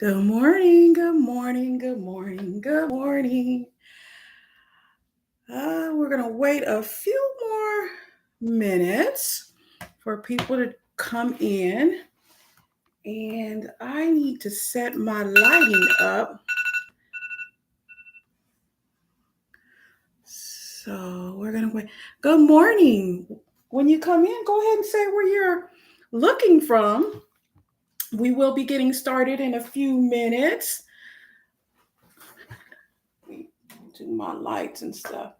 Good morning, good morning, good morning, good morning. We're going to wait a few more minutes for people to come in. And I need to set my lighting up. So we're going to wait. Good morning. When you come in, go ahead and say where you're looking from. We will be getting started in a few minutes. Do my lights and stuff.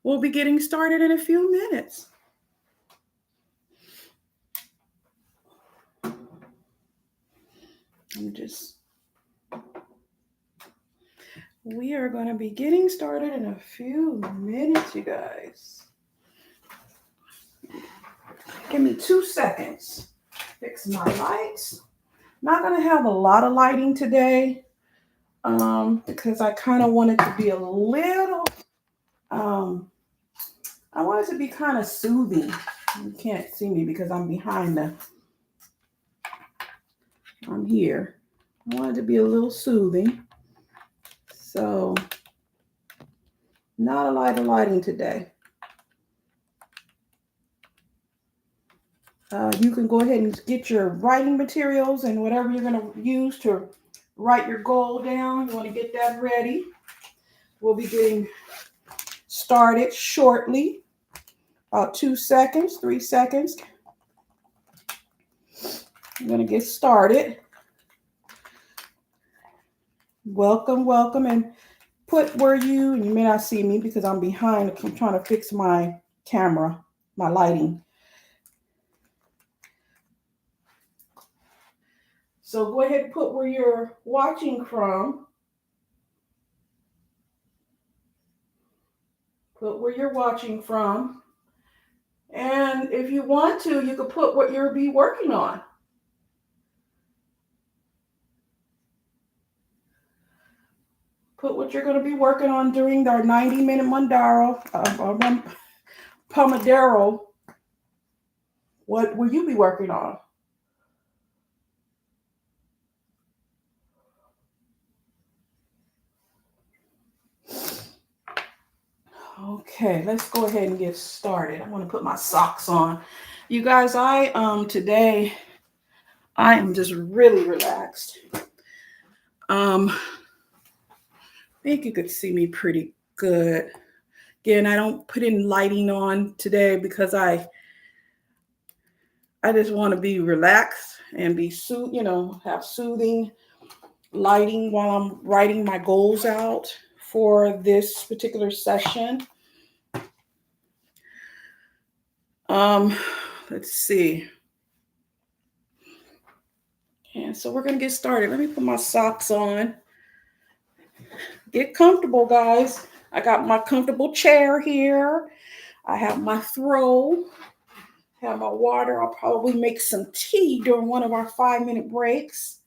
We'll be getting started in a few minutes. We are going to be getting started in a few minutes, you guys. Give me 2 seconds. Fix my lights. Not going to have a lot of lighting today because I kind of want it to be a little, I want it to be kind of soothing. You can't see me because I'm behind I'm here. I want it to be a little soothing. So, not a lot of lighting today. You can go ahead and get your writing materials and whatever you're going to use to write your goal down. You want to get that ready. We'll be getting started shortly. About 2 seconds, 3 seconds. I'm going to get started. Welcome, welcome. And put where you may not see me because I'm behind. I'm trying to fix my camera, my lighting. So go ahead and put where you're watching from. Put where you're watching from. And if you want to, you could put what you'll be working on. Put what you're going to be working on during our 90-minute Pomodoro. What will you be working on? Okay, let's go ahead and get started. I want to put my socks on. You guys, today I am just really relaxed. I think you could see me pretty good. Again, I don't put in lighting on today because I just want to be relaxed and be have soothing lighting while I'm writing my goals out for this particular session. Let's see. And so we're going to get started. Let me put my socks on. Get comfortable, guys. I got my comfortable chair here. I have my throw. Have my water. I'll probably make some tea during one of our 5-minute breaks.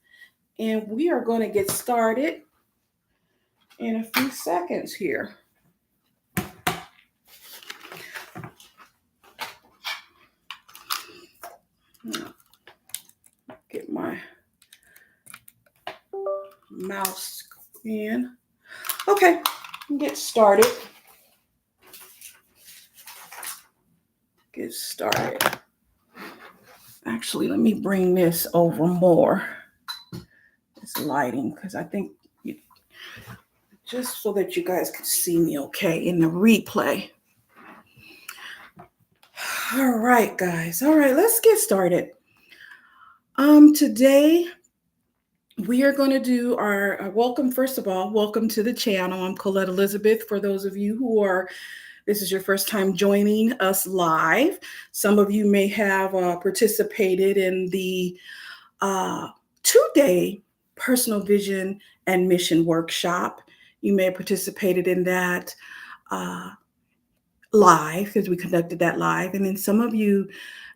And we are going to get started in a few seconds here. Get my mouse in. Okay, get started. Get started. Actually, let me bring this over more. This lighting, because I think just so that you guys can see me okay in the replay. All right, guys. All right, let's get started. Today we are going to do our welcome. First of all, welcome to the channel. I'm Colette Elizabeth. For those of you who this is your first time joining us live. Some of you may have participated in the 2-day personal vision and mission workshop. You may have participated in that live because we conducted that live. And then some of you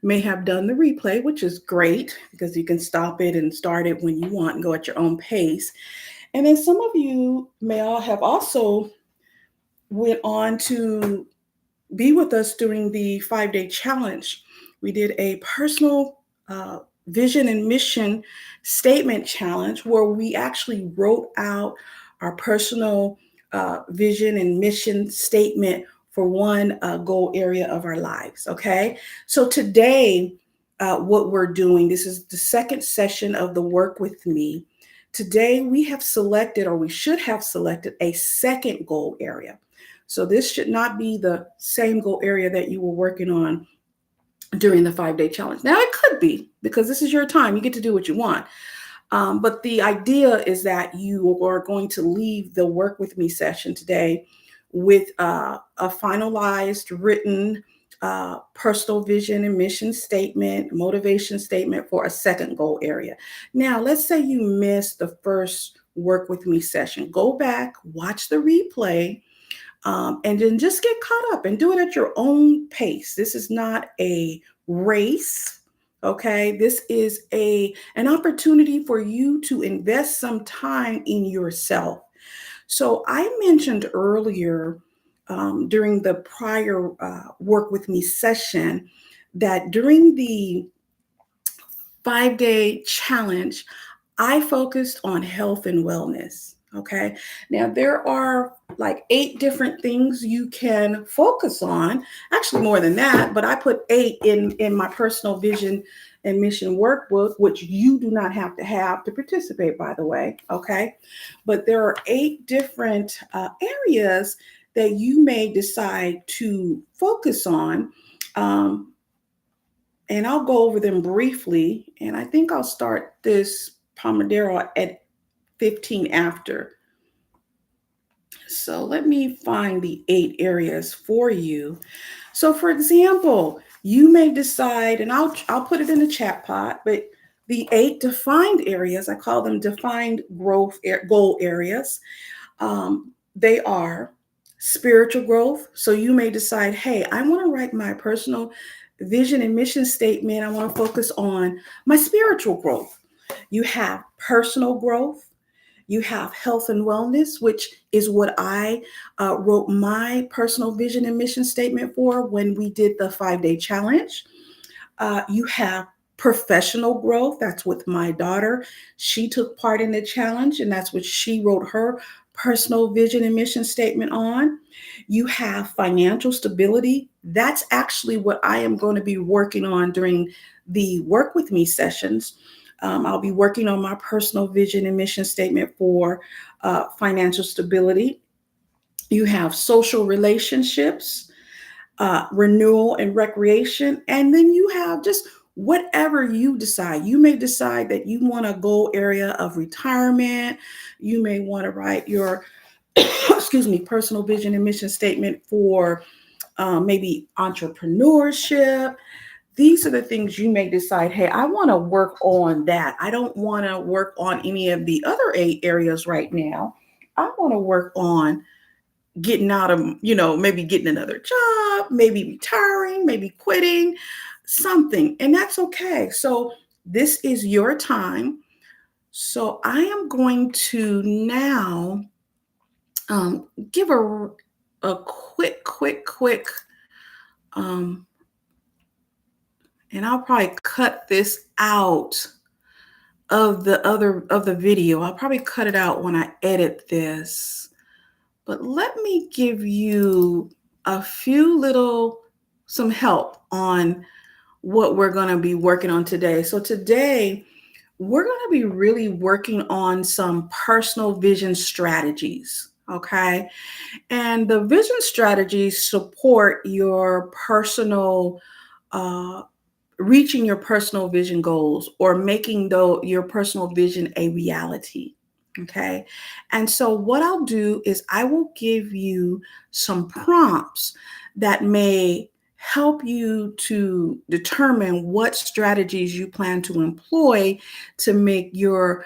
may have done the replay, which is great because you can stop it and start it when you want and go at your own pace. And then some of you may all have also went on to be with us during the 5-day challenge. We did a personal vision and mission statement challenge where we actually wrote out our personal vision and mission statement for one goal area of our lives. Okay. So today, what we're doing, this is the second session of the Work With Me. Today, we have selected, or we should have selected, a second goal area. So this should not be the same goal area that you were working on during the 5-day challenge. Now, it could be because this is your time. You get to do what you want. But the idea is that you are going to leave the Work With Me session today with a finalized written personal vision and mission statement, motivation statement for a second goal area. Now, let's say you missed the first Work With Me session. Go back, watch the replay, and then just get caught up and do it at your own pace. This is not a race. Okay, this is an opportunity for you to invest some time in yourself. So I mentioned earlier during the prior Work With Me session that during the 5-day challenge, I focused on health and wellness. Okay. Now, there are like 8 different things you can focus on. Actually, more than that, but I put 8 in my personal vision and mission workbook, which you do not have to participate, by the way. Okay. But there are 8 different areas that you may decide to focus on. And I'll go over them briefly. And I think I'll start this Pomodoro at 15 after. So let me find the 8 areas for you. So for example, you may decide, and I'll put it in the chat pot, but the 8 defined areas, I call them defined growth goal areas. They are spiritual growth. So you may decide, hey, I want to write my personal vision and mission statement. I want to focus on my spiritual growth. You have personal growth. You have health and wellness, which is what I wrote my personal vision and mission statement for when we did the 5-day challenge. You have professional growth. That's with my daughter. She took part in the challenge, and that's what she wrote her personal vision and mission statement on. You have financial stability. That's actually what I am going to be working on during the Work With Me sessions. I'll be working on my personal vision and mission statement for financial stability. You have social relationships, renewal and recreation, and then you have just whatever you decide. You may decide that you want a goal area of retirement. You may want to write your excuse me, personal vision and mission statement for maybe entrepreneurship. These are the things you may decide, hey, I want to work on that. I don't want to work on any of the other 8 areas right now. I want to work on getting out of, maybe getting another job, maybe retiring, maybe quitting, something. And that's okay. So this is your time. So I am going to now give a quick, and I'll probably cut this out of the video. I'll probably cut it out when I edit this. But let me give you some help on what we're going to be working on today. So today, we're going to be really working on some personal vision strategies. Okay. And the vision strategies support your personal reaching your personal vision goals or making your personal vision a reality. Okay. And so what I'll do is I will give you some prompts that may help you to determine what strategies you plan to employ to make your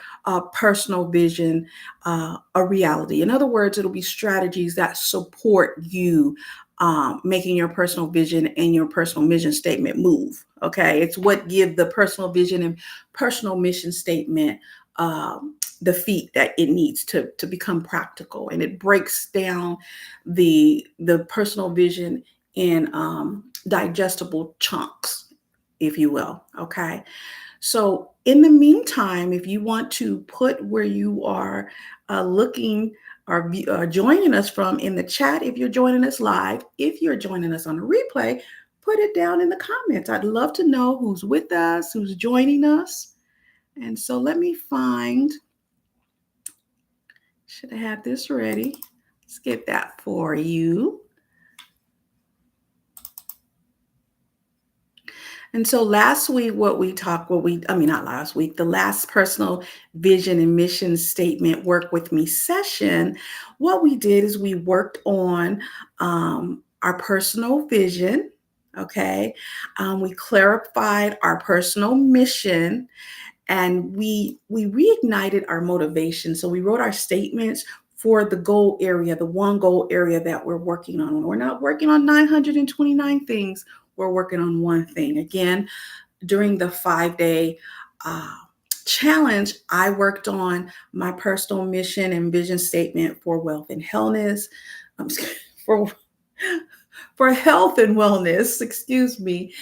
personal vision a reality. In other words, it'll be strategies that support you making your personal vision and your personal mission statement move. Okay, it's what give the personal vision and personal mission statement the feet that it needs to become practical, and it breaks down the personal vision in digestible chunks, if you will. Okay, So, in the meantime, if you want to put where you are looking or joining us from in the chat, if you're joining us live, if you're joining us on a replay, put it down in the comments. I'd love to know who's with us, who's joining us. And so let me find, should have had this ready. Let's get that for you. And so last week, not last week, the last personal vision and mission statement work with me session, what we did is we worked on our personal vision. Okay. We clarified our personal mission and we reignited our motivation. So we wrote our statements for the goal area, the one goal area that we're working on. We're not working on 929 things. We're working on one thing. Again, during the 5-day challenge, I worked on my personal mission and vision statement for wealth and wellness, for for health and wellness, excuse me.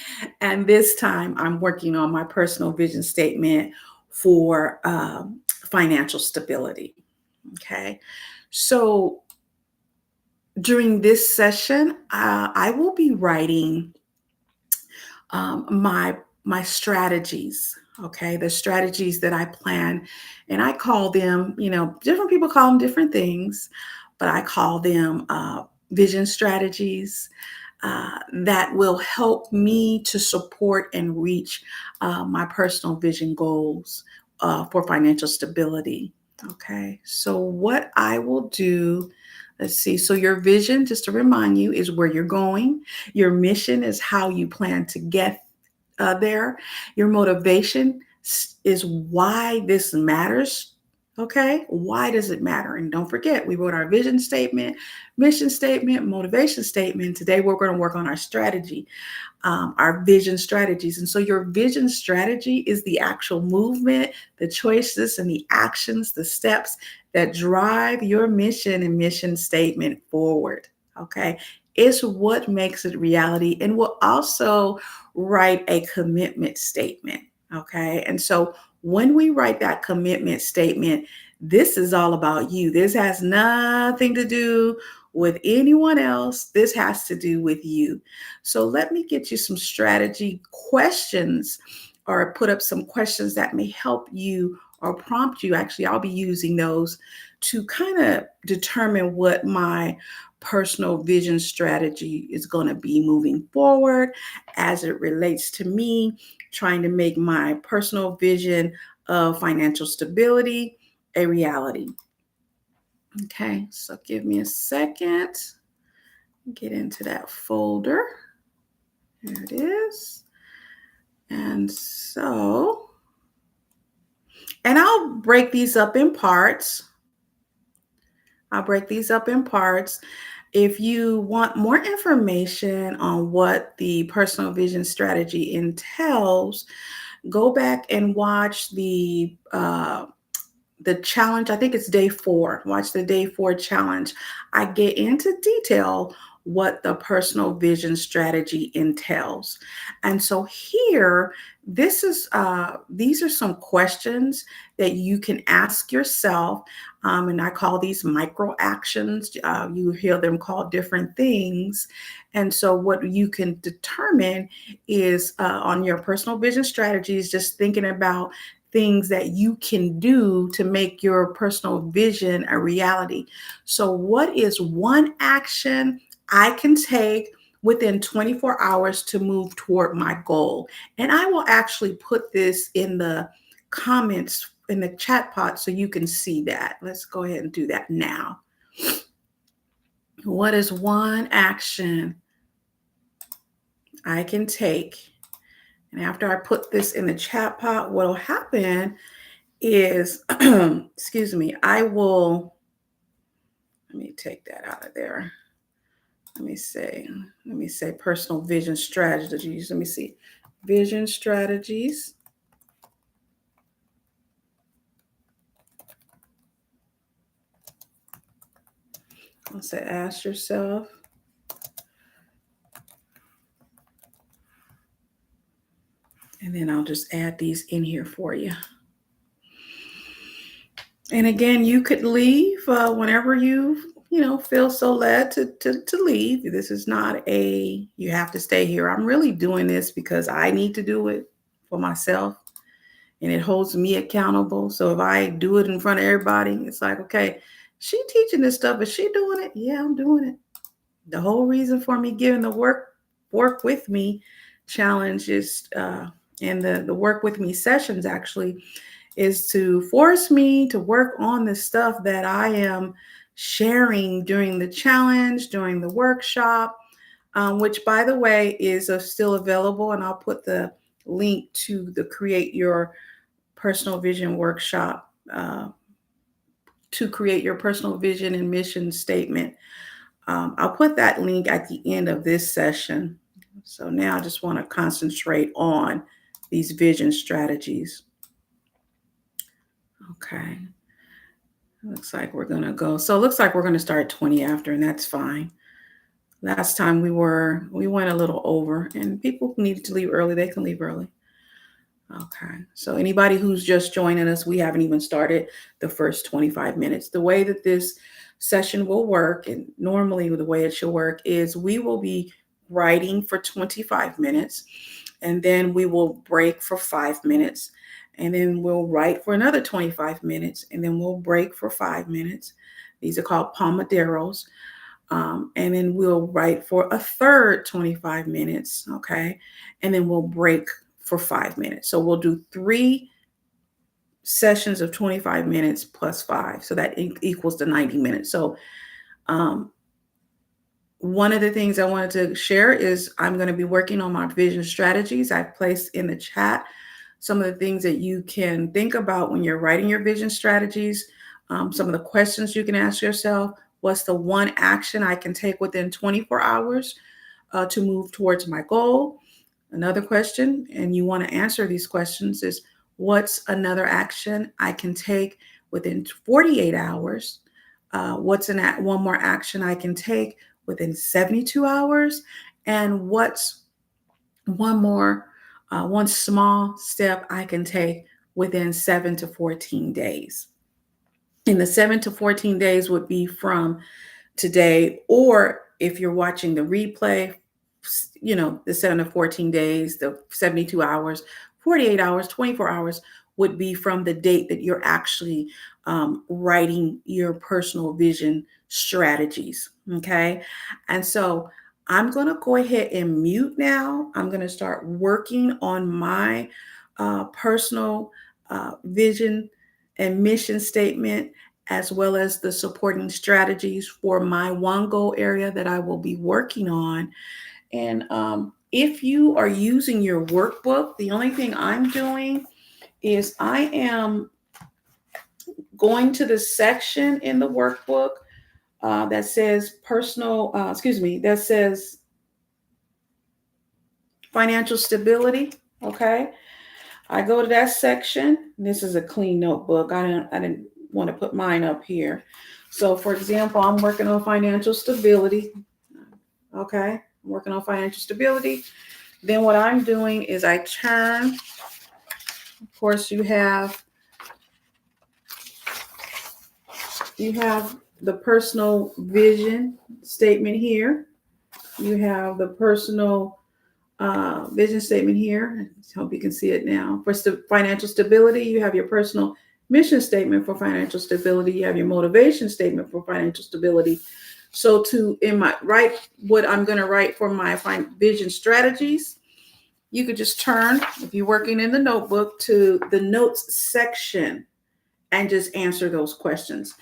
And this time I'm working on my personal vision statement for financial stability. Okay. So during this session, I will be writing my strategies. Okay, the strategies that I plan, and I call them, different people call them different things, but I call them vision strategies that will help me to support and reach my personal vision goals for financial stability. Okay, so what I will do, let's see. So, your vision, just to remind you, is where you're going. Your mission is how you plan to get there. Your motivation is why this matters. Okay, why does it matter? And don't forget, we wrote our vision statement, mission statement, motivation statement. Today, we're going to work on our strategy, our vision strategies. And so, your vision strategy is the actual movement, the choices, and the actions, the steps that drive your mission and mission statement forward. Okay, it's what makes it reality, and will also write a commitment statement. Okay. And so when we write that commitment statement, this is all about you. This has nothing to do with anyone else. This has to do with you. So let me get you some strategy questions or put up some questions that may help you or prompt you. Actually, I'll be using those to kind of determine what my personal vision strategy is going to be moving forward as it relates to me trying to make my personal vision of financial stability a reality. Okay, so give me a second. Get into that folder. There it is. And I'll break these up in parts. If you want more information on what the personal vision strategy entails, go back and watch the challenge. I think it's day 4. Watch the day 4 challenge. I get into detail what the personal vision strategy entails. And so here, these are some questions that you can ask yourself. And I call these micro actions. You hear them called different things. And so what you can determine is on your personal vision strategies, just thinking about things that you can do to make your personal vision a reality. So, what is one action I can take within 24 hours to move toward my goal? And I will actually put this in the comments in the chat pod so you can see that. Let's go ahead and do that now. What is one action I can take? And after I put this in the chat pod, what will happen is, excuse me, let me take that out of there. Let me say personal vision strategies. Let me see, vision strategies. I'll say, ask yourself, And then I'll just add these in here for you. And again, you could leave whenever you feel so led to leave. This is not you have to stay here. I'm really doing this because I need to do it for myself, and it holds me accountable. So if I do it in front of everybody, it's like, okay, she teaching this stuff, is she doing it? Yeah, I'm doing it. The whole reason for me giving the work with me challenge is and the work with me sessions actually is to force me to work on the stuff that I am sharing during the challenge, during the workshop, which, by the way, is still available. And I'll put the link to the Create Your Personal Vision workshop to create your personal vision and mission statement. I'll put that link at the end of this session. So now I just want to concentrate on these vision strategies. Okay. Looks like we're going to go. So it looks like we're going to start 20 after, and that's fine. Last time we went a little over, and people who needed to leave early, they can leave early. Okay. So anybody who's just joining us, we haven't even started the first 25 minutes. The way that this session will work, and normally the way it should work, is we will be writing for 25 minutes, and then we will break for 5 minutes. And then we'll write for another 25 minutes, and then we'll break for 5 minutes. These are called pomodoros. And then we'll write for a third 25 minutes, okay? And then we'll break for 5 minutes. So we'll do 3 sessions of 25 minutes plus 5. So that equals the 90 minutes. So one of the things I wanted to share is I'm going to be working on my vision strategies. I've placed in the chat some of the things that you can think about when you're writing your vision strategies, some of the questions you can ask yourself. What's the one action I can take within 24 hours to move towards my goal? Another question, and you want to answer these questions, is what's another action I can take within 48 hours? What's one more action I can take within 72 hours? And what's one small step I can take within 7 to 14 days. And the 7 to 14 days would be from today, or if you're watching the replay, the 7 to 14 days, the 72 hours, 48 hours, 24 hours would be from the date that you're actually writing your personal vision strategies. Okay. And so I'm going to go ahead and mute now. I'm going to start working on my personal vision and mission statement, as well as the supporting strategies for my one goal area that I will be working on. And if you are using your workbook, the only thing I'm doing is I am going to the section in the workbook that says that says financial stability. Okay. I go to that section. This is a clean notebook. I didn't want to put mine up here. So for example, I'm working on financial stability. Okay. I'm working on financial stability. Then what I'm doing is I turn, of course, you have the personal vision statement here. You have the personal vision statement here. I hope you can see it now. For financial stability, you have your personal mission statement for financial stability. You have your motivation statement for financial stability. So write what I'm going to write for my vision strategies, you could just turn, if you're working in the notebook, to the notes section and just answer those questions.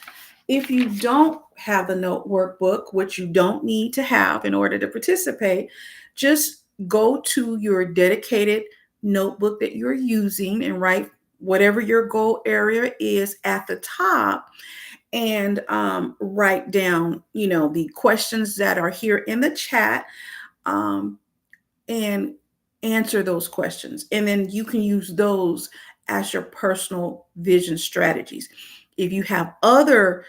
If you don't have the note workbook, which you don't need to have in order to participate, just go to your dedicated notebook that you're using and write whatever your goal area is at the top, and write down, the questions that are here in the chat, and answer those questions. And then you can use those as your personal vision strategies. If you have other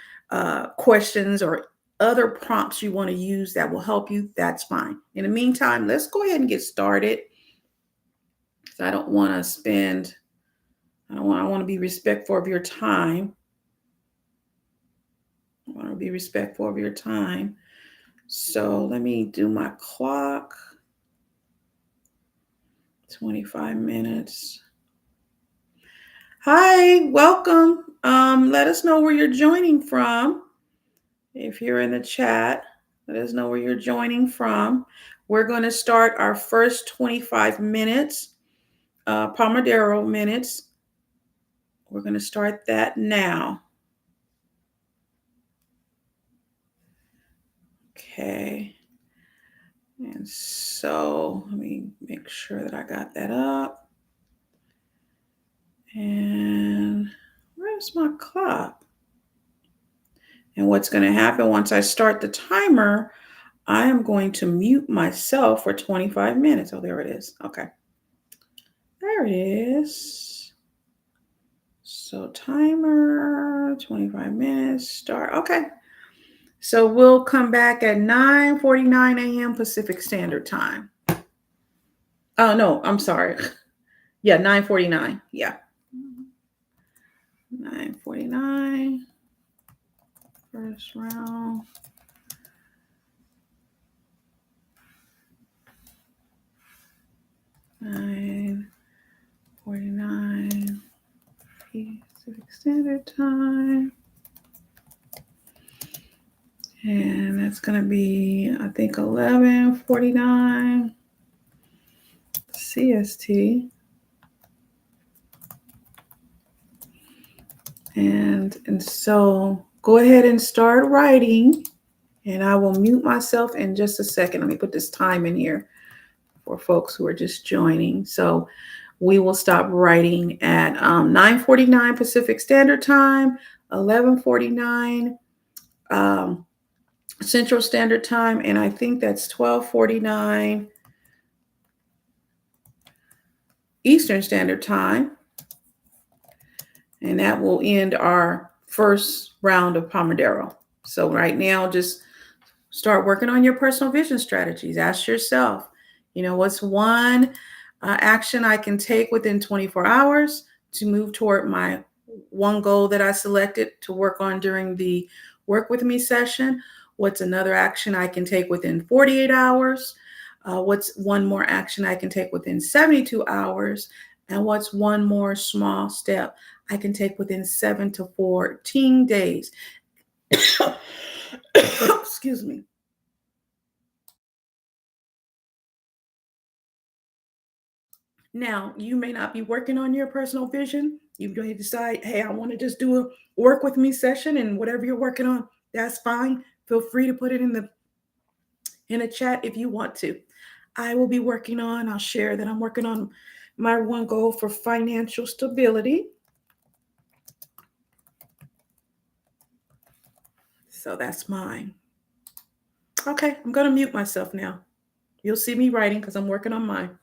questions or other prompts you want to use that will help you, that's fine. In the meantime, let's go ahead and get started. So I don't want to spend, I want to be respectful of your time. I want to be respectful of your time. So let me do my clock. 25 minutes. Hi, welcome. Let us know where you're joining from. If you're in the chat, let us know where you're joining from. We're going to start our first 25 minutes, Pomodoro minutes. We're going to start that now. Okay. And so let me make sure that I got that up. And where's my clock? And what's going to happen once I start the timer, I am going to mute myself for 25 minutes. Oh, there it is. Okay. There it is. So timer, 25 minutes, start. Okay. So we'll come back at 9:49 a.m. Pacific Standard Time. Oh, no, I'm sorry. Yeah, 9:49. Yeah. 9:49. First round. 9:49 Pacific Standard Time. And that's going to be, I think, 11:49 CST. And so go ahead and start writing. And I will mute myself in just a second. Let me put this time in here for folks who are just joining. So we will stop writing at 9:49 Pacific Standard Time, 11:49 Central Standard Time, and I think that's 12:49 Eastern Standard Time. And that will end our first round of Pomodoro. So right now, just start working on your personal vision strategies. Ask yourself, what's one action I can take within 24 hours to move toward my one goal that I selected to work on during the Work With Me session? What's another action I can take within 48 hours? What's one more action I can take within 72 hours? And what's one more small step I can take within 7 to 14 days? Excuse me. Now, you may not be working on your personal vision. You may decide, hey, I want to just do a work with me session, and whatever you're working on, that's fine. Feel free to put it in a chat if you want to. I'll share that I'm working on my one goal for financial stability. So that's mine. Okay, I'm going to mute myself now. You'll see me writing because I'm working on mine.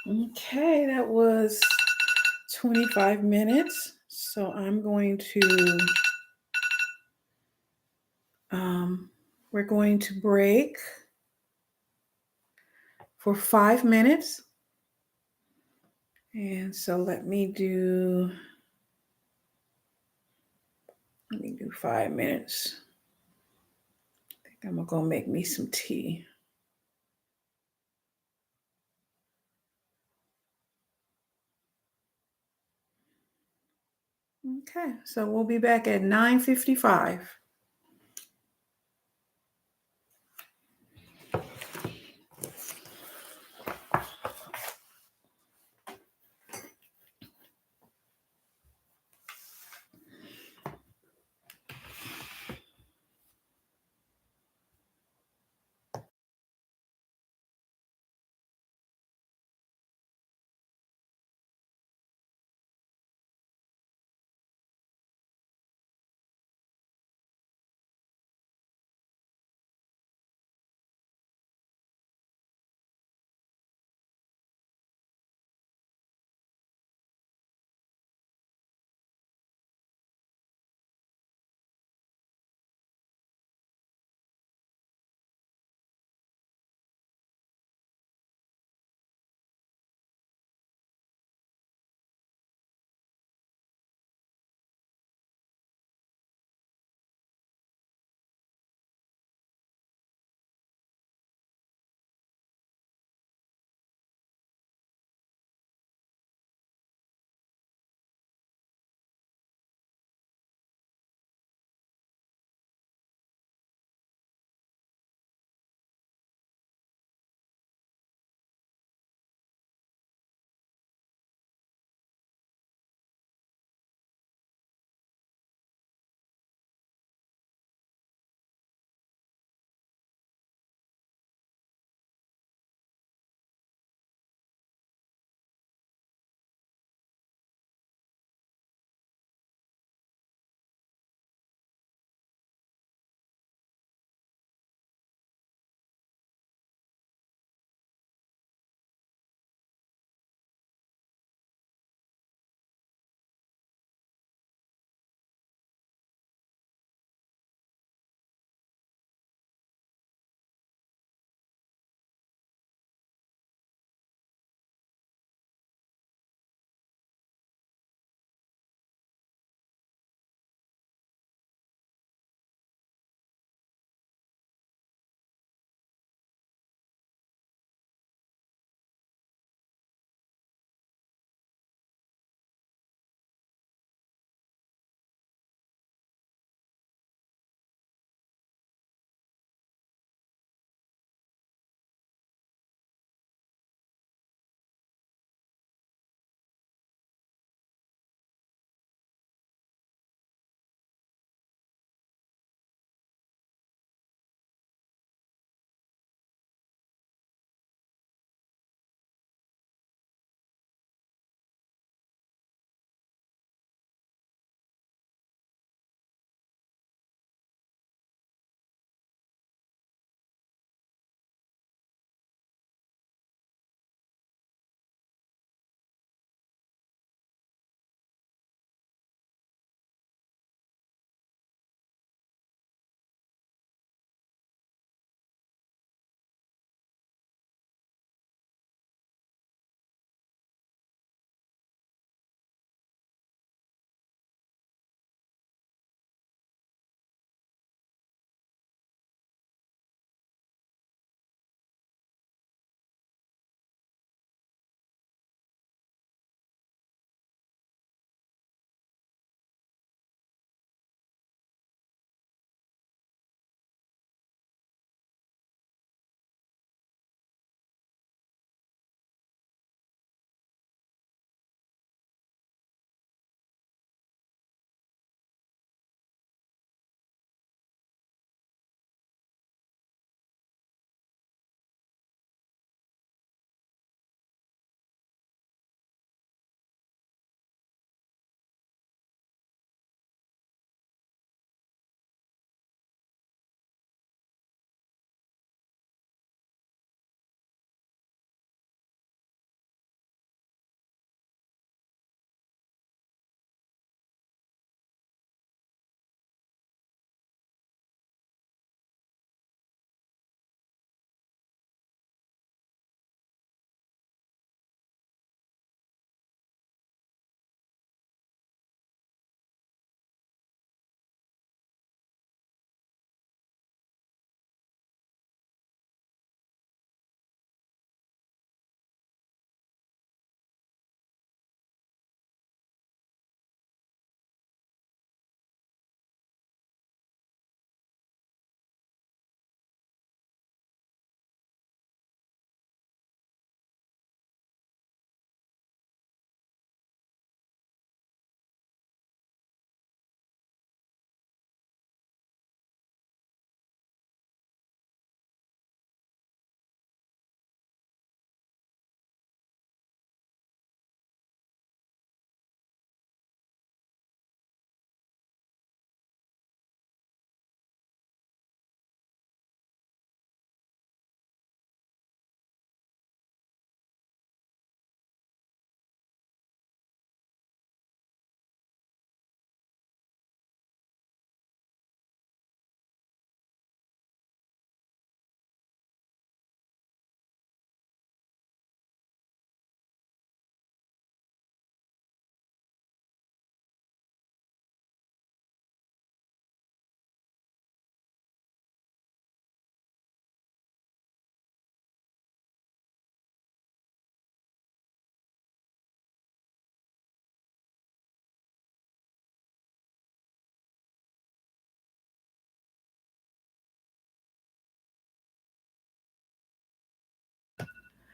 Okay, that was 25 minutes. So I'm going to, we're going to break for 5 minutes. And so let me do 5 minutes. I think I'm gonna go make me some tea. Okay, so we'll be back at 9:55.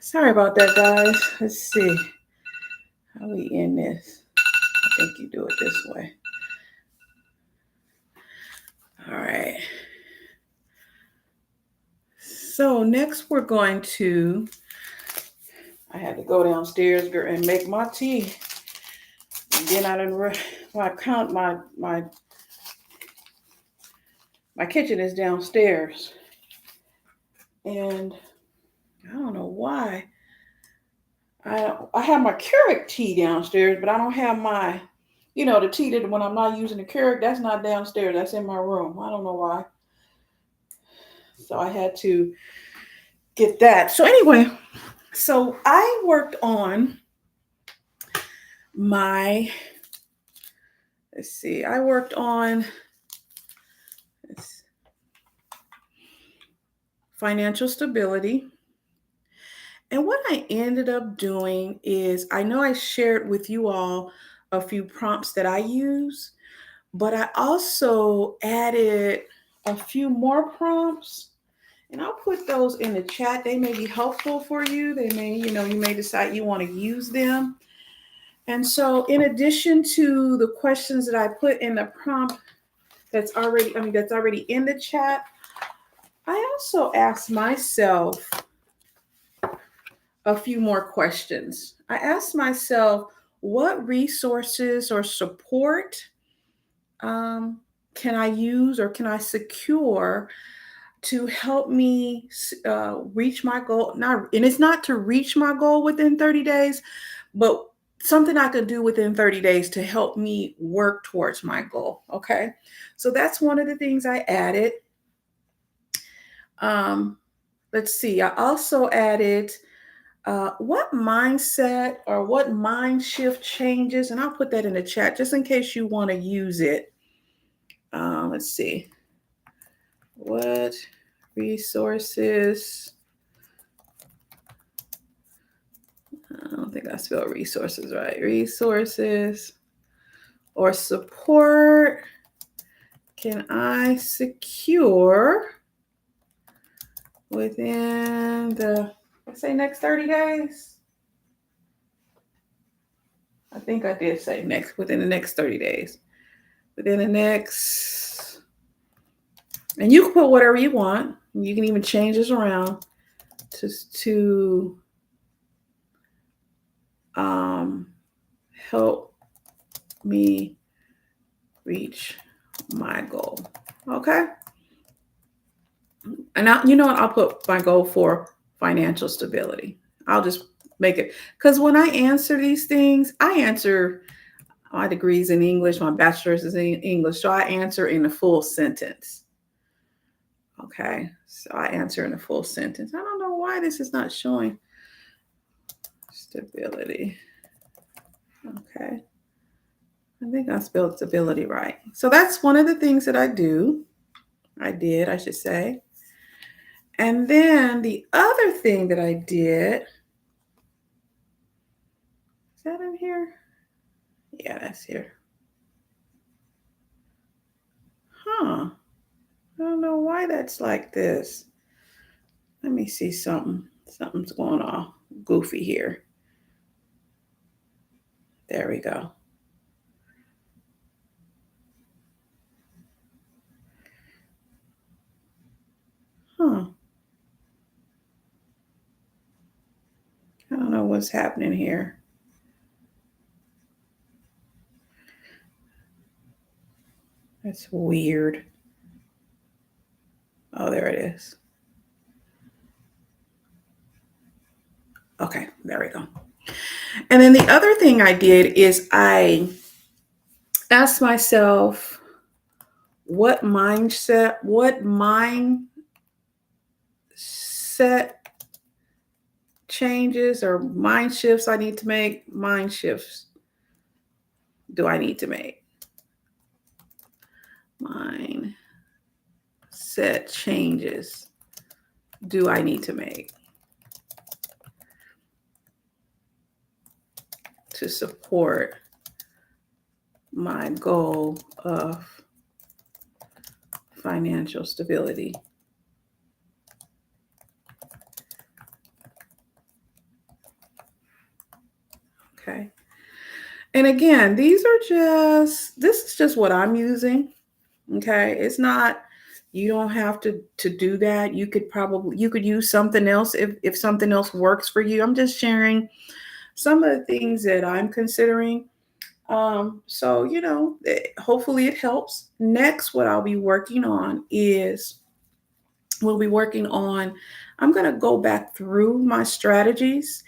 Sorry about that, guys. Let's see how we end this. I think you do it this way. All right. So next we're going to, I had to go downstairs and make my tea. And then I didn't, my kitchen is downstairs. And I don't know why. I have my Keurig tea downstairs, but I don't have my, the tea that when I'm not using the Keurig, that's not downstairs. That's in my room. I don't know why. So I had to get that. So anyway, so I worked on my, I worked on financial stability. And what I ended up doing is, I know I shared with you all a few prompts that I use, but I also added a few more prompts, and I'll put those in the chat. They may be helpful for you. They may, you may decide you want to use them. And so in addition to the questions that I put in the prompt that's already in the chat, I also asked myself a few more questions. I asked myself, what resources or support can I use or can I secure to help me reach my goal? And it's not to reach my goal within 30 days, but something I could do within 30 days to help me work towards my goal. Okay. So that's one of the things I added. Let's see. I also added what mindset or what mind shift changes, and I'll put that in the chat just in case you want to use it. Let's see. What resources? I don't think I spelled resources right. Resources or support can I secure within the, let's say, next 30 days? I think I did say within the next 30 days. Within the next, and you can put whatever you want. You can even change this around to help me reach my goal. Okay. And now, I'll put my goal for financial stability. I'll just make it, because when I answer these things, I answer, my degrees in English, my bachelor's is in English, so I answer in a full sentence. Okay, so I answer in a full sentence. I don't know why this is not showing stability. Okay, I think I spelled stability right. So that's one of the things that I do. I should say. And then the other thing that I did, is that in here? Yeah, that's here. Huh. I don't know why that's like this. Let me see something. Something's going on goofy here. There we go. Huh. I don't know what's happening here. That's weird. Oh, there it is. Okay, there we go. And then the other thing I did is I asked myself what mindset changes or mind shifts I need to make. Mind shifts do I need to make? Mindset changes do I need to make to support my goal of financial stability? Okay. And again, this is just what I'm using. Okay. It's not, you don't have to do that. You could use something else if something else works for you. I'm just sharing some of the things that I'm considering. So hopefully it helps. Next, what I'll be working on is we'll be working on, I'm going to go back through my strategies,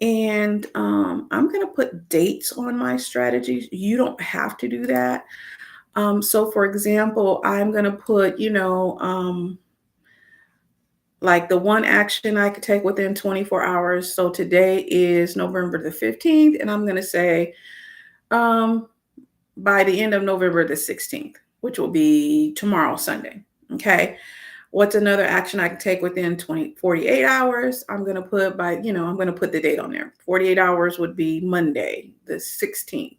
and I'm going to put dates on my strategies. You don't have to do that. So for example, I'm going to put, like the one action I could take within 24 hours. So today is November the 15th, and I'm going to say, um, by the end of November the 16th, which will be tomorrow, Sunday. Okay. What's another action I can take within 48 hours? I'm going to put I'm going to put the date on there. 48 hours would be Monday, the 16th.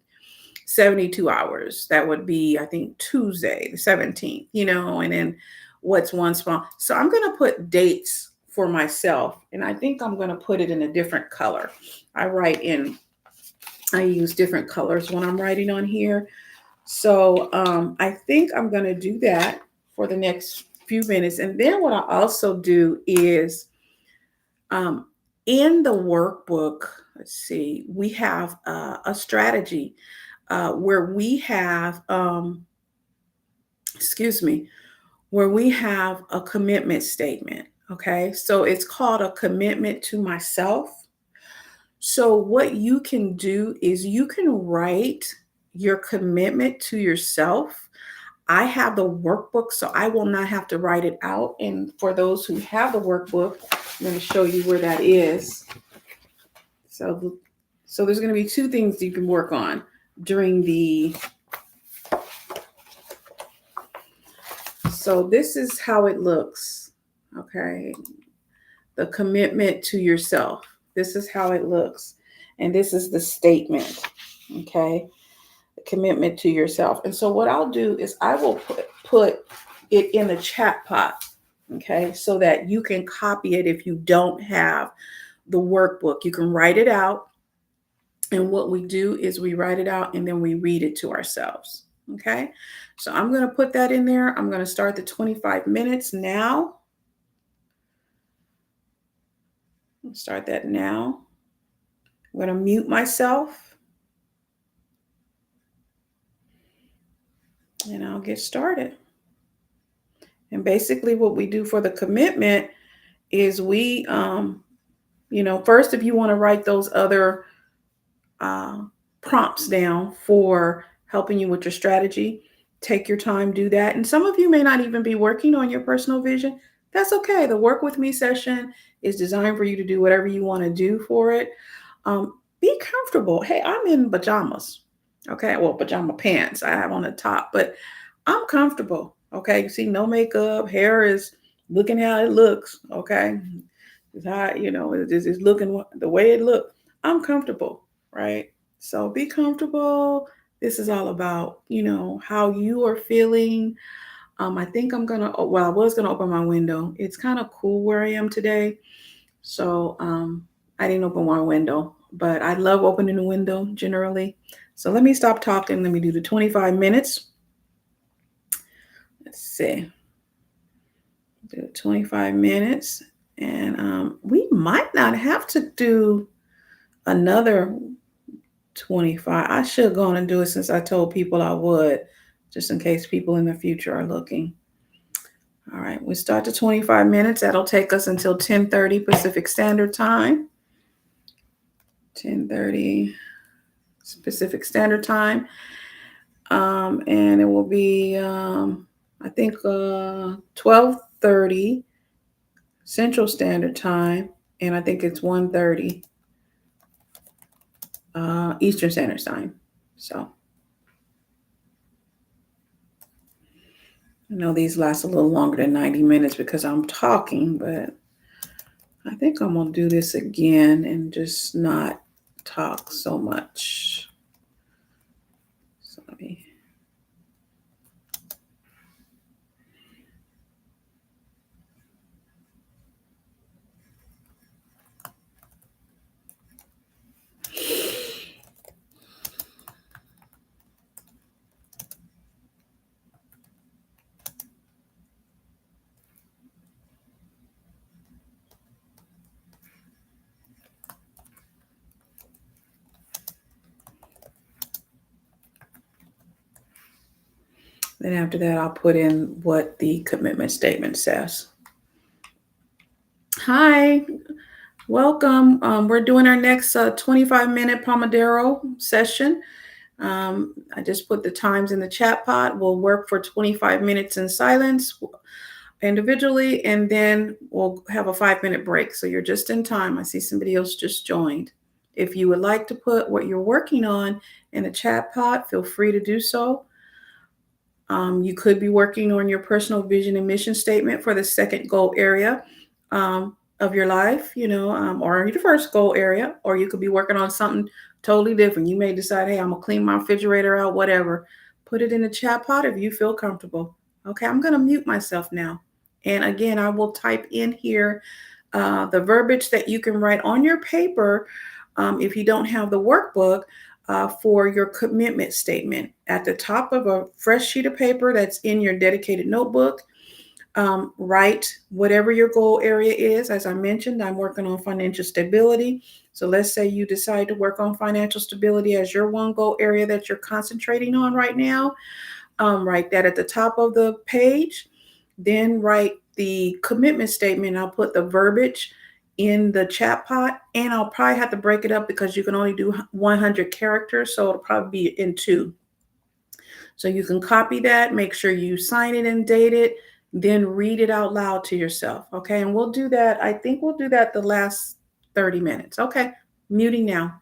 72 hours, that would be, I think, Tuesday, the 17th, and then what's one small. So I'm going to put dates for myself, and I think I'm going to put it in a different color. I use different colors when I'm writing on here. So I think I'm going to do that for the next few minutes. And then what I also do is um, in the workbook, let's see, we have a strategy where we have, excuse me, where we have a commitment statement. Okay. So it's called a commitment to myself. So what you can do is you can write your commitment to yourself. I have the workbook, so I will not have to write it out. And for those who have the workbook, I'm going to show you where that is. So, so there's going to be two things you can work on during the. So this is how it looks. Okay. The commitment to yourself. This is how it looks. And this is the statement. Okay. The commitment to yourself. And so what I'll do is I will put it in the chat pot. Okay. So that you can copy it if you don't have the workbook. You can write it out. And what we do is we write it out and then we read it to ourselves. Okay. So I'm going to put that in there. I'm going to start the 25 minutes now. Start that now. I'm going to mute myself. And I'll get started. And basically what we do for the commitment is we, first, if you want to write those other prompts down for helping you with your strategy, take your time, do that. And some of you may not even be working on your personal vision. That's okay. The Work With Me session is designed for you to do whatever you want to do for it. Be comfortable. Hey, I'm in pajamas. Okay. Well, pajama pants I have on the top, but I'm comfortable. Okay. You see, no makeup, hair is looking how it looks. Okay. It's how, it's looking the way it looks. I'm comfortable. Right. So be comfortable. This is all about, how you are feeling. I think I was going to open my window. It's kind of cool where I am today. So I didn't open my window, but I love opening the window generally. So let me stop talking. Let me do the 25 minutes. Let's see. Do 25 minutes. And we might not have to do another 25. I should go on and do it since I told people I would, just in case people in the future are looking. All right, we start to 25 minutes. That'll take us until 10:30 Pacific Standard Time. 10:30 Pacific Standard Time. And it will be, I think, 12:30 Central Standard Time. And I think it's 1:30 Eastern Standard Time. So I know these last a little longer than 90 minutes because I'm talking, but I think I'm going to do this again and just not talk so much. So let me. Then after that, I'll put in what the commitment statement says. Hi, welcome. We're doing our next 25-minute Pomodoro session. I just put the times in the chat pod. We'll work for 25 minutes in silence individually, and then we'll have a 5-minute break. So you're just in time. I see somebody else just joined. If you would like to put what you're working on in the chat pod, feel free to do so. You could be working on your personal vision and mission statement for the second goal area of your life, or your first goal area, or you could be working on something totally different. You may decide, hey, I'm going to clean my refrigerator out, whatever. Put it in the chat pod if you feel comfortable. Okay, I'm going to mute myself now. And again, I will type in here the verbiage that you can write on your paper if you don't have the workbook for your commitment statement. At the top of a fresh sheet of paper that's in your dedicated notebook, write whatever your goal area is. As I mentioned, I'm working on financial stability. So let's say you decide to work on financial stability as your one goal area that you're concentrating on right now. Write that at the top of the page. Then write the commitment statement. I'll put the verbiage in the chat pot, and I'll probably have to break it up because you can only do 100 characters. So it'll probably be in two. So you can copy that, make sure you sign it and date it, then read it out loud to yourself. Okay. And we'll do that. I think we'll do that the last 30 minutes. Okay. Muting now.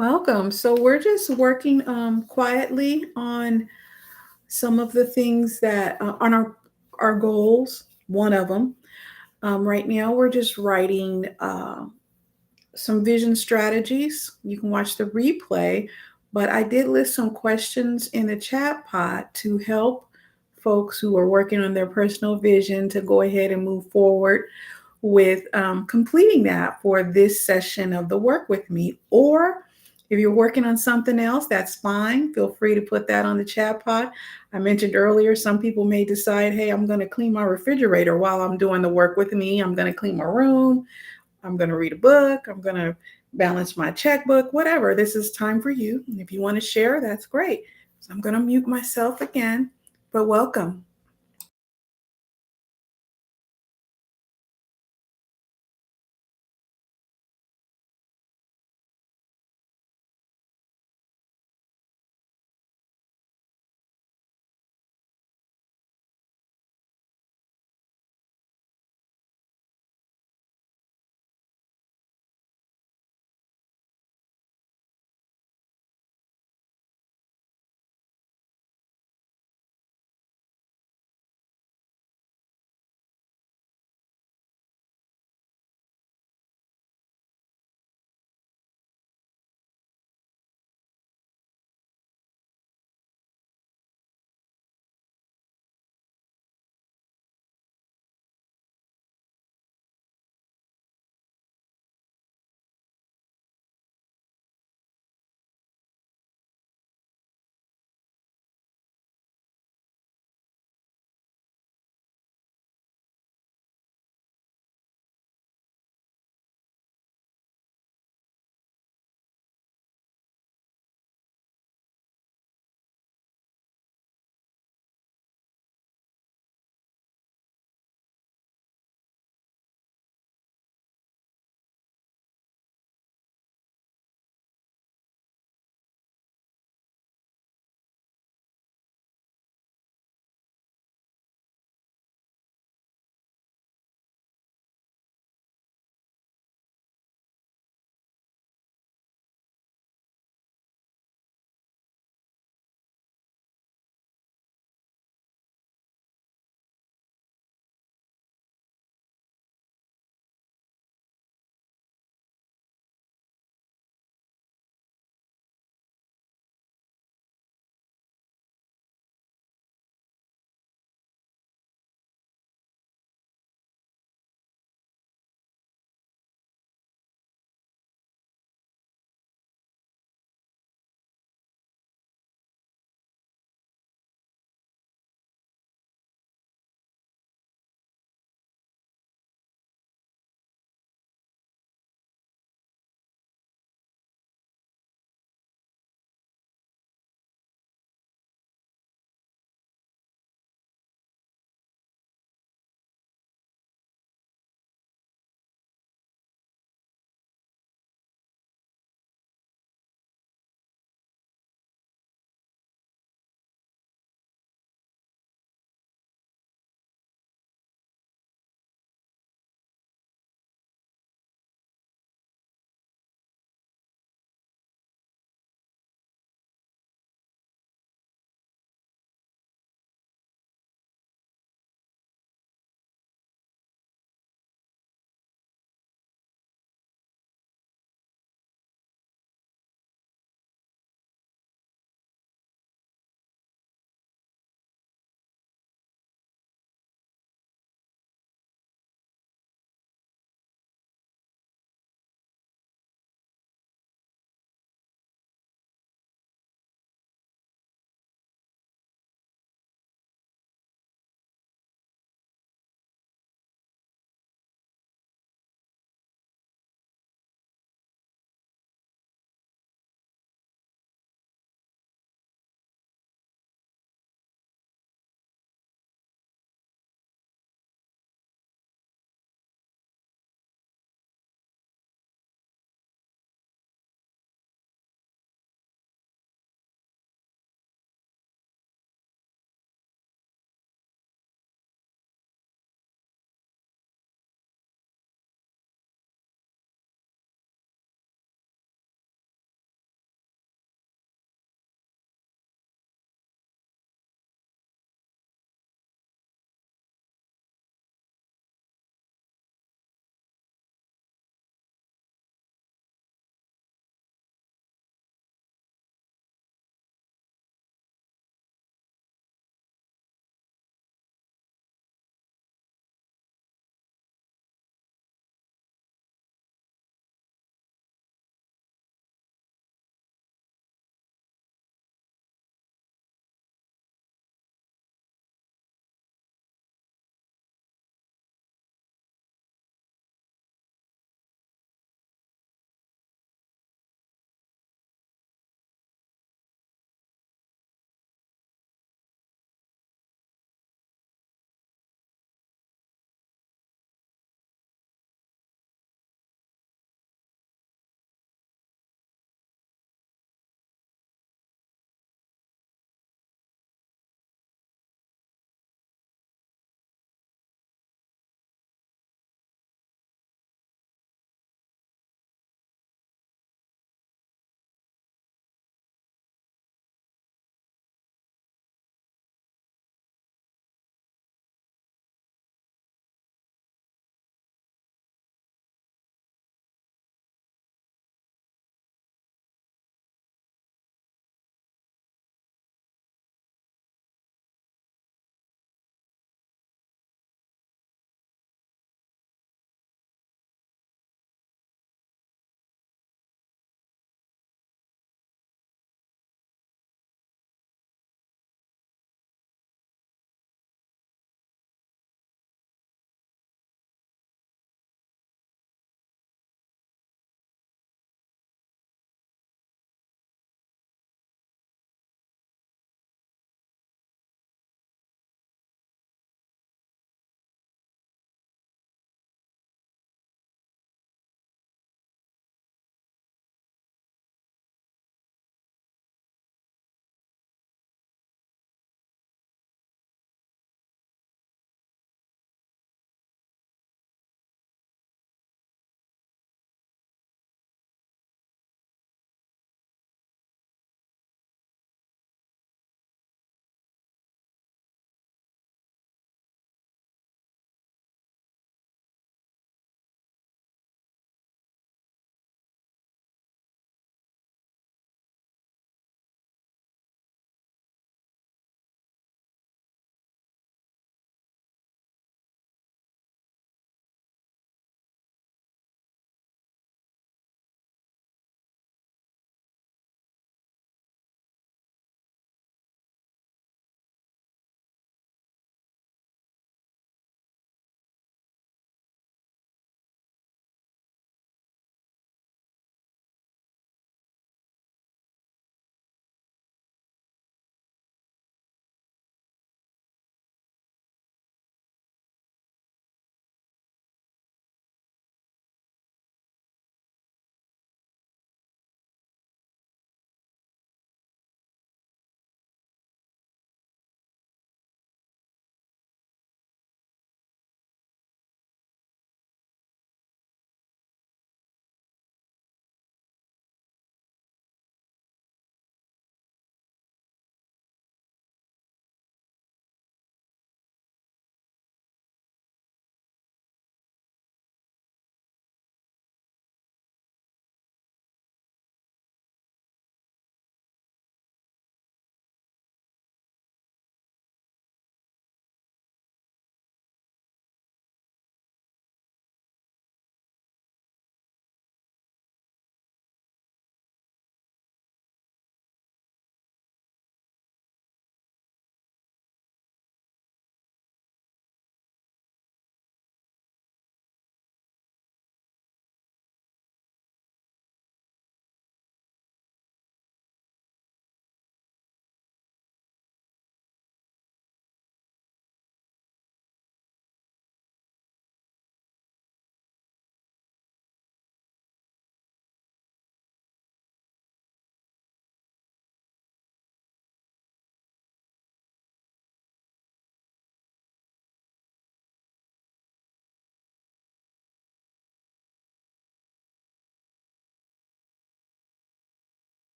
Welcome. So we're just working quietly on some of the things that on our goals. One of them. Right now, we're just writing some vision strategies. You can watch the replay, but I did list some questions in the chat pod to help folks who are working on their personal vision to go ahead and move forward with completing that for this session of the Work With Me. Or if you're working on something else, that's fine. Feel free to put that on the chat pod. I mentioned earlier, some people may decide, hey, I'm going to clean my refrigerator while I'm doing the Work With Me. I'm going to clean my room. I'm going to read a book. I'm going to balance my checkbook, whatever. This is time for you. And if you want to share, that's great. So I'm going to mute myself again, but welcome.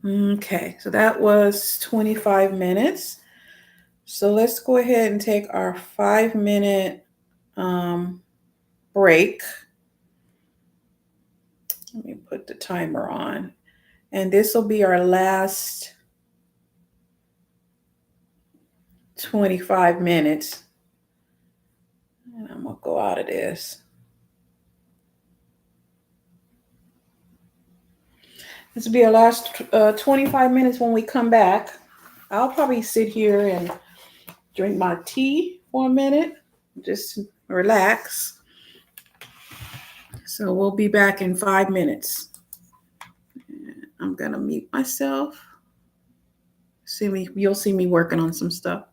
Okay, so that was 25 minutes. So let's go ahead and take our 5-minute break. Let me put the timer on. And this will be our last 25 minutes. And I'm going to go out of this. This will be our last 25 minutes when we come back. I'll probably sit here and drink my tea for a minute, just relax. So we'll be back in 5 minutes. I'm going to mute myself. You'll see me working on some stuff.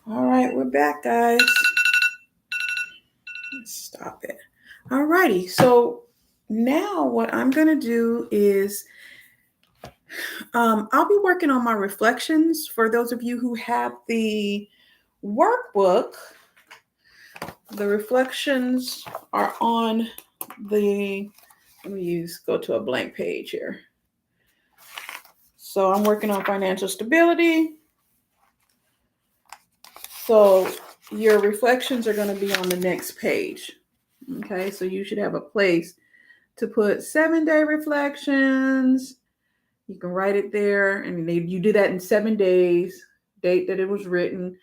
All right, we're back, guys. Let's stop it. All righty. So now what I'm going to do is I'll be working on my reflections. For those of you who have the workbook, the reflections are on the, let me go to a blank page here. So I'm working on financial stability. So your reflections are going to be on the next page. Okay, so you should have a place to put 7-day reflections. You can write it there, and you do that in 7 days, date that it was written.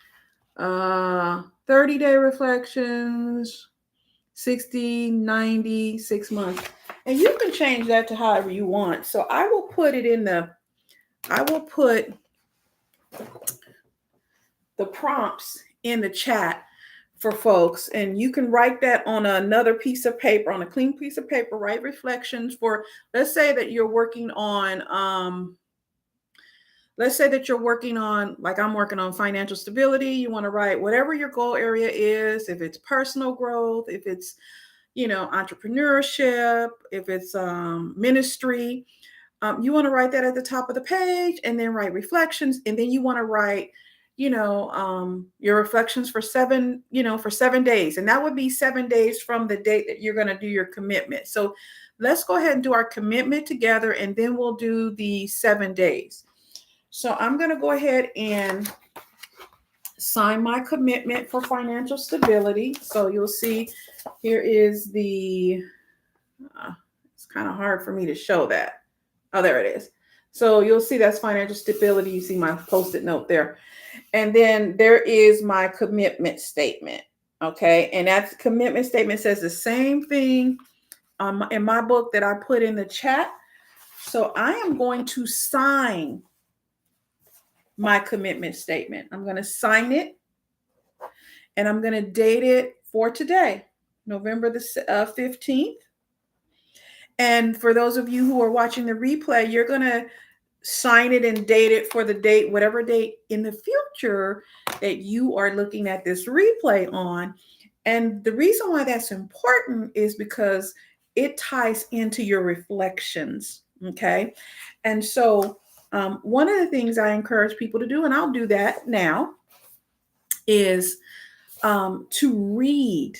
30-day reflections, 60, 90, 6 months. And you can change that to however you want. So I will put the prompts in the chat for folks, and you can write that on another piece of paper, on a clean piece of paper. Write reflections for, let's say that you're working on like I'm working on financial stability. You want to write whatever your goal area is, if it's personal growth, if it's entrepreneurship, if it's ministry. You want to write that at the top of the page, and then write reflections, and then you want to write your reflections for 7 days, and that would be 7 days from the date that you're going to do your commitment. So let's go ahead and do our commitment together, and then we'll do the 7 days. So I'm going to go ahead and sign my commitment for financial stability. So you'll see here is the it's kind of hard for me to show that. Oh, there it is. So you'll see that's financial stability. You see my post-it note there. And then there is my commitment statement. Okay. And that commitment statement says the same thing in my book that I put in the chat. So I am going to sign my commitment statement. I'm going to sign it, and I'm going to date it for today, November the 15th. And for those of you who are watching the replay, you're going to sign it and date it for the date, whatever date in the future that you are looking at this replay on. And the reason why that's important is because it ties into your reflections. Okay. And so one of the things I encourage people to do, and I'll do that now, is to read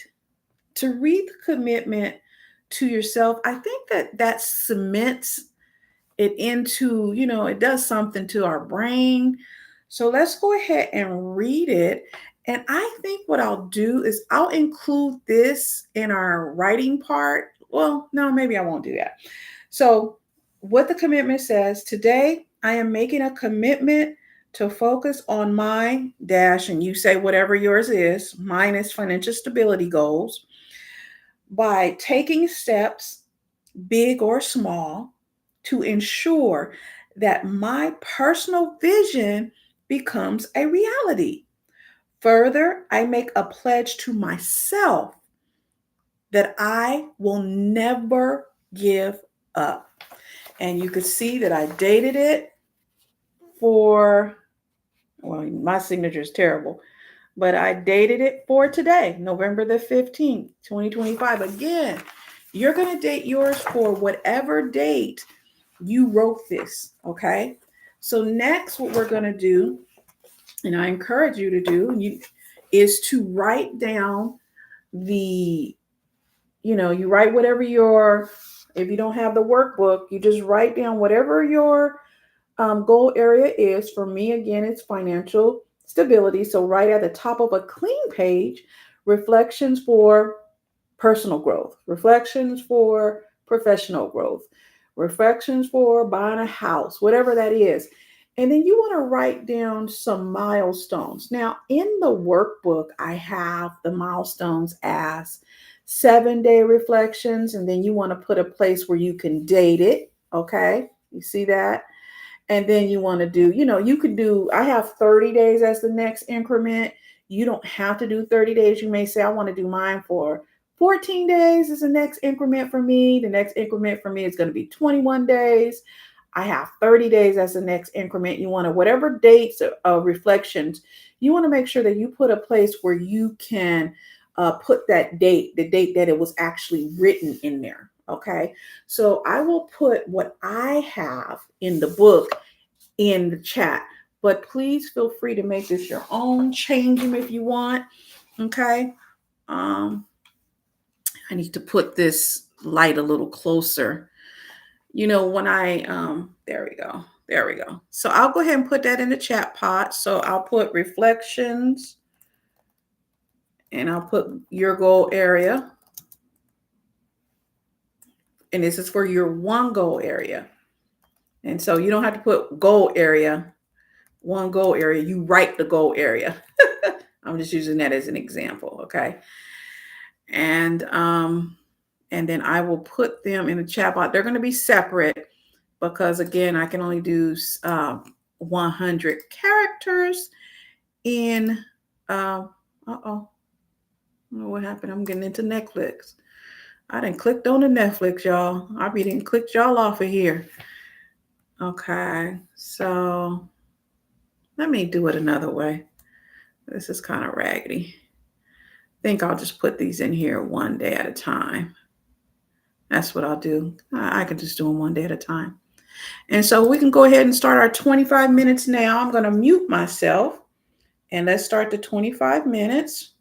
the commitment to yourself. I think that cements it into, it does something to our brain. So let's go ahead and read it. And I think what I'll do is I'll include this in our writing part. Well, no, maybe I won't do that. So what the commitment says: today, I am making a commitment to focus on my dash, and you say whatever yours is. Mine is financial stability goals, by taking steps, big or small, to ensure that my personal vision becomes a reality. Further, I make a pledge to myself that I will never give up. And you could see that I dated it for, well, my signature is terrible, but I dated it for today, November the 15th, 2025. Again, you're going to date yours for whatever date you wrote this, okay? So next, what we're going to do, and I encourage you to do, is to write down you write whatever if you don't have the workbook, you just write down whatever your goal area is. For me, again, it's financial stability. So right at the top of a clean page, reflections for personal growth, reflections for professional growth, reflections for buying a house, whatever that is. And then you want to write down some milestones. Now, in the workbook, I have the milestones as 7-day reflections, and then you want to put a place where you can date it. Okay, you see that? And then you want to do, you could do, I have 30 days as the next increment. You don't have to do 30 days. You may say, I want to do mine for 14 days is the next increment for me. The next increment for me is going to be 21 days. I have 30 days as the next increment. You want to, whatever dates of reflections, you want to make sure that you put a place where you can put that date, the date that it was actually written in there. Okay. So I will put what I have in the book in the chat, but please feel free to make this your own, change them if you want. Okay. I need to put this light a little closer. You know, when there we go. There we go. So I'll go ahead and put that in the chat pot. So I'll put reflections and I'll put your goal area. And this is for your one goal area. And so you don't have to put goal area, one goal area. You write the goal area. I'm just using that as an example. Okay. And then I will put them in the chat box. They're going to be separate because again, I can only do 100 characters in I don't know what happened. I'm getting into Netflix. I done clicked on the Netflix, y'all. I be didn't click y'all off of here. Okay, so let me do it another way. This is kind of raggedy. I think I'll just put these in here one day at a time. That's what I'll do. I can just do them one day at a time. And so we can go ahead and start our 25 minutes now. I'm going to mute myself and let's start the 25 minutes.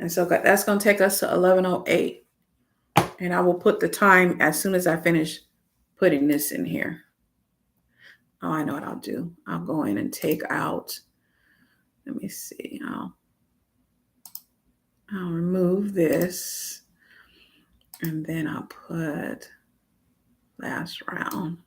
And so that's going to take us to 11:08. And I will put the time as soon as I finish putting this in here. Oh, I know what I'll do. I'll go in and take out, let me see. I'll remove this. And then I'll put last round.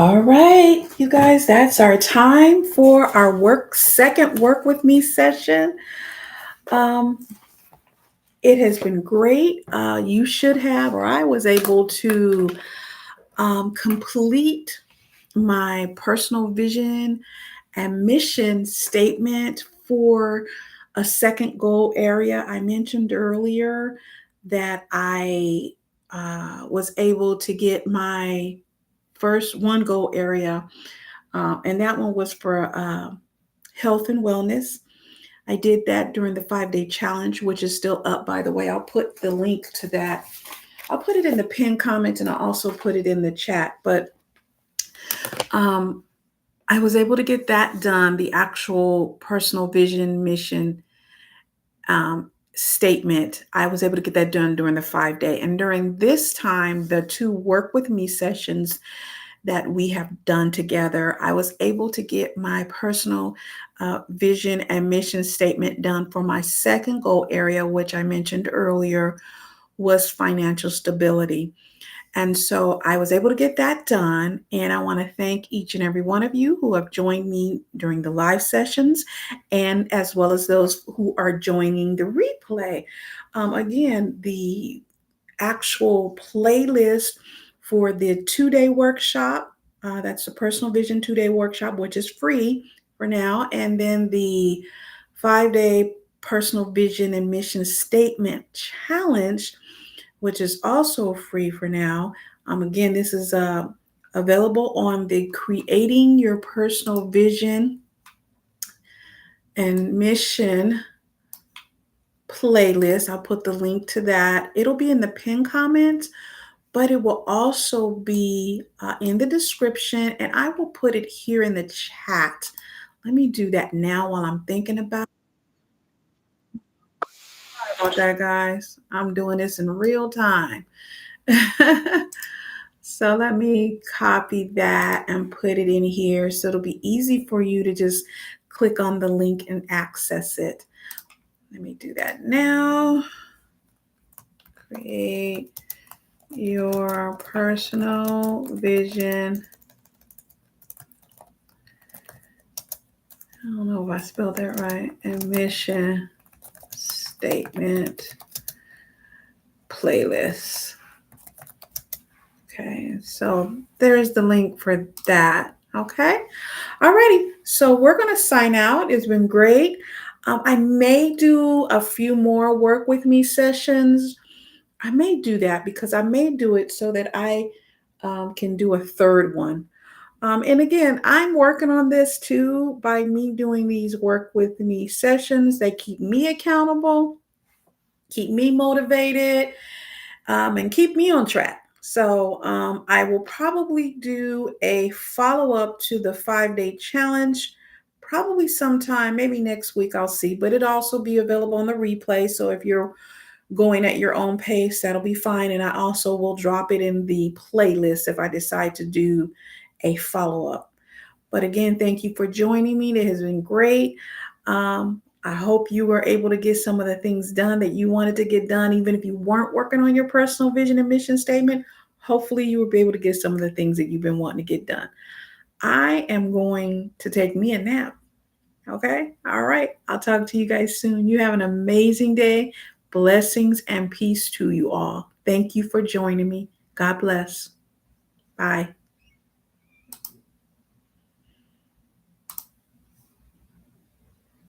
All right, you guys, that's our time for our second work with me session. Um, it has been great. You should have, or I was able to complete my personal vision and mission statement for a second goal area. I mentioned earlier that I was able to get my first one goal area, and that one was for health and wellness. I did that during the 5-day challenge, which is still up, by the way. I'll put the link to that. I'll put it in the pinned comments and I'll also put it in the chat. But um, I was able to get that done, the actual personal vision mission statement. I was able to get that done during the 5-day. And during this time, the 2 work with me sessions that we have done together, I was able to get my personal vision and mission statement done for my second goal area, which I mentioned earlier was financial stability. And so I was able to get that done. And I want to thank each and every one of you who have joined me during the live sessions, and as well as those who are joining the replay. Again, the actual playlist for the 2-day workshop, that's the Personal Vision 2-day workshop, which is free for now. And then the 5-day Personal Vision and Mission Statement Challenge, which is also free for now. Again, this is available on the Creating Your Personal Vision and Mission playlist. I'll put the link to that. It'll be in the pinned comments, but it will also be in the description, and I will put it here in the chat. Let me do that now while I'm thinking about that, guys. I'm doing this in real time. So let me copy that and put it in here so it'll be easy for you to just click on the link and access it. Let me do that now. Create your personal vision. I don't know if I spelled that right. And mission statement playlist. Okay, so there's the link for that. Okay, alrighty. So we're gonna sign out. It's been great. I may do a few more work with me sessions. I may do that because I may do it so that I can do a third one. And again, I'm working on this too by me doing these work with me sessions. They keep me accountable, keep me motivated, and keep me on track. So I will probably do a follow up to the 5-day challenge, probably sometime, maybe next week, I'll see. But it'll also be available on the replay. So if you're going at your own pace, that'll be fine. And I also will drop it in the playlist if I decide to do a follow up. But again, thank you for joining me. It has been great. I hope you were able to get some of the things done that you wanted to get done, even if you weren't working on your personal vision and mission statement. Hopefully, you will be able to get some of the things that you've been wanting to get done. I am going to take me a nap. Okay. All right. I'll talk to you guys soon. You have an amazing day. Blessings and peace to you all. Thank you for joining me. God bless. Bye.